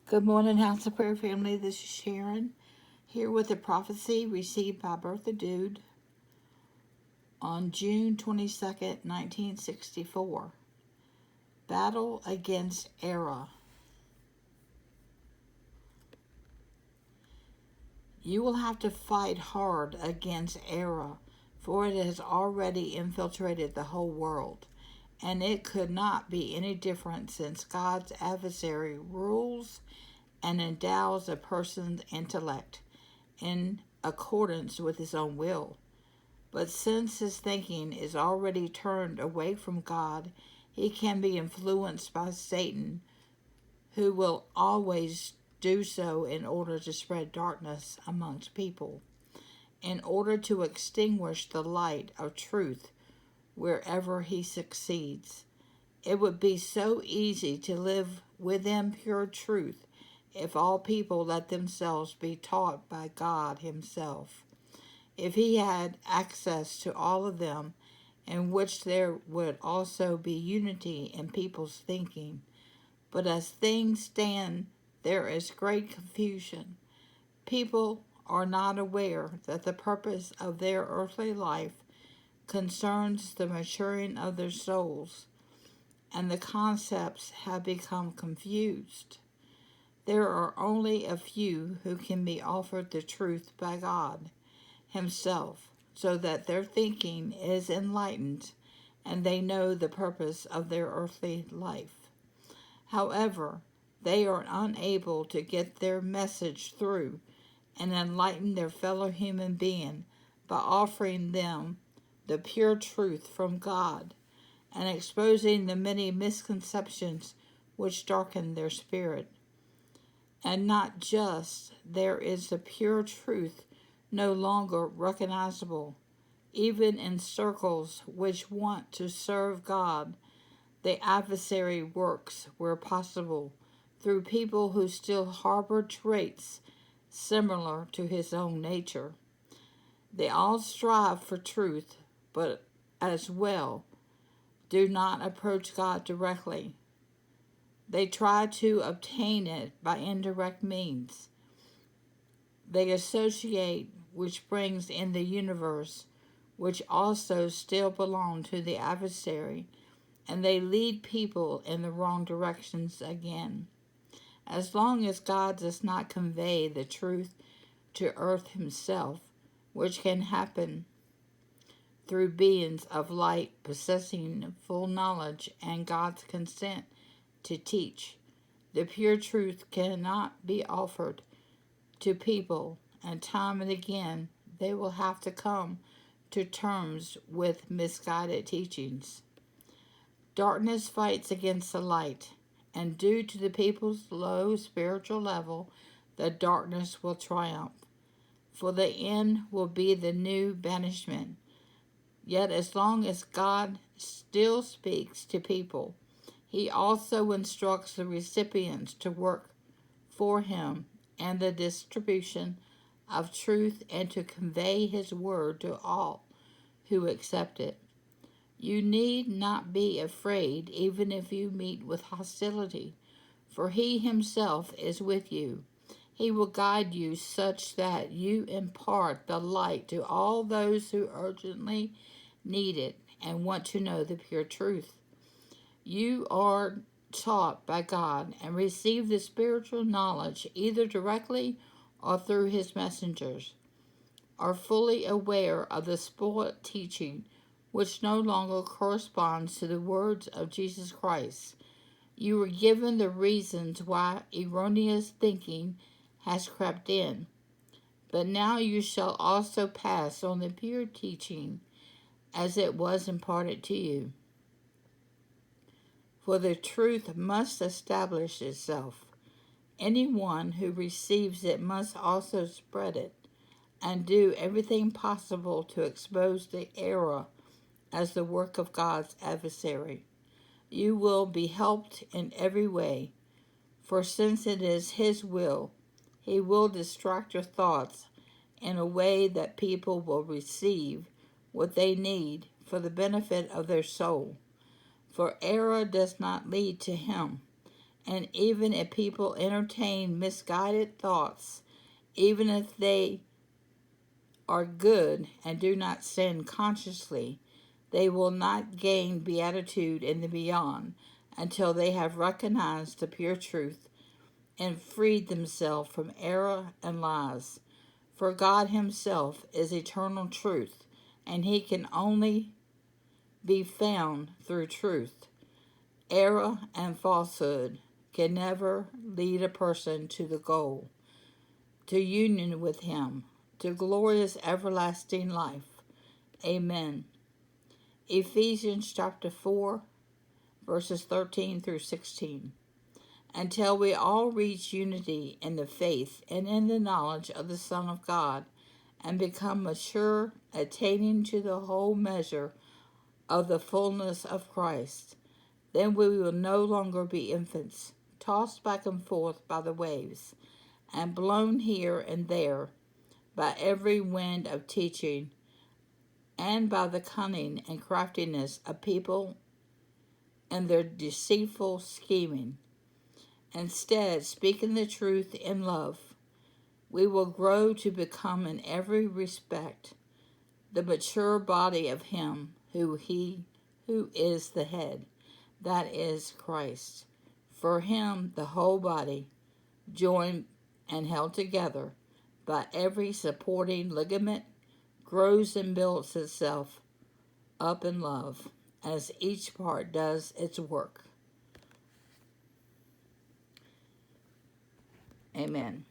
Good morning, House of Prayer family. This is Sharon here with a prophecy received by Bertha Dudde on June 22nd, 1964. Battle against error. You will have to fight hard against error, for it has already infiltrated the whole world, and it could not be any different since God's adversary rules and endows a person's intellect in accordance with his own will. But since his thinking is already turned away from God, he can be influenced by Satan, who will always do so in order to spread darkness amongst people, in order to extinguish the light of truth wherever he succeeds. It would be so easy to live within pure truth if all people let themselves be taught by God himself. If he had access to all of them, in which there would also be unity in people's thinking. But as things stand, there is great confusion. People are not aware that the purpose of their earthly life concerns the maturing of their souls, and the concepts have become confused. There are only a few who can be offered the truth by God himself, so that their thinking is enlightened and they know the purpose of their earthly life. However, they are unable to get their message through and enlighten their fellow human being by offering them the pure truth from God and exposing the many misconceptions which darken their spirit. And not just there is the pure truth no longer recognizable, even in circles which want to serve God. The adversary works where possible through people who still harbor traits similar to his own nature. They all strive for truth, but as well do not approach God directly. They try to obtain it by indirect means. They associate, which brings in the universe, which also still belong to the adversary, and they lead people in the wrong directions again. As long as God does not convey the truth to earth himself, which can happen through beings of light possessing full knowledge and God's consent to teach, the pure truth cannot be offered to people, and time and again they will have to come to terms with misguided teachings. Darkness fights against the light, and due to the people's low spiritual level, the darkness will triumph. For the end will be the new banishment. Yet as long as God still speaks to people, he also instructs the recipients to work for him and the distribution of truth and to convey his word to all who accept it. You need not be afraid even if you meet with hostility, for he himself is with you. He will guide you such that you impart the light to all those who urgently need it and want to know the pure truth. You are taught by God and receive the spiritual knowledge either directly or through his messengers, are fully aware of the spoiled teaching which no longer corresponds to the words of Jesus Christ. You were given the reasons why erroneous thinking has crept in, but now you shall also pass on the pure teaching as it was imparted to you. For the truth must establish itself. Anyone who receives it must also spread it and do everything possible to expose the error as the work of God's adversary. You will be helped in every way, for since it is his will, he will distract your thoughts in a way that people will receive what they need for the benefit of their soul. For error does not lead to him, And even if people entertain misguided thoughts, even if they are good and do not sin consciously, they will not gain beatitude in the beyond until they have recognized the pure truth and freed themselves from error and lies. For God himself is eternal truth, and he can only be found through truth. Error and falsehood can never lead a person to the goal, to union with him, to glorious everlasting life. Amen. Ephesians chapter 4, verses 13 through 16. Until we all reach unity in the faith and in the knowledge of the Son of God, and become mature, attaining to the whole measure of the fullness of Christ. Then we will no longer be infants, tossed back and forth by the waves, and blown here and there by every wind of teaching, and by the cunning and craftiness of people and their deceitful scheming. Instead, speaking the truth in love, we will grow to become in every respect the mature body of him who is the head, that is Christ. For him the whole body, joined and held together by every supporting ligament, grows and builds itself up in love as each part does its work. Amen.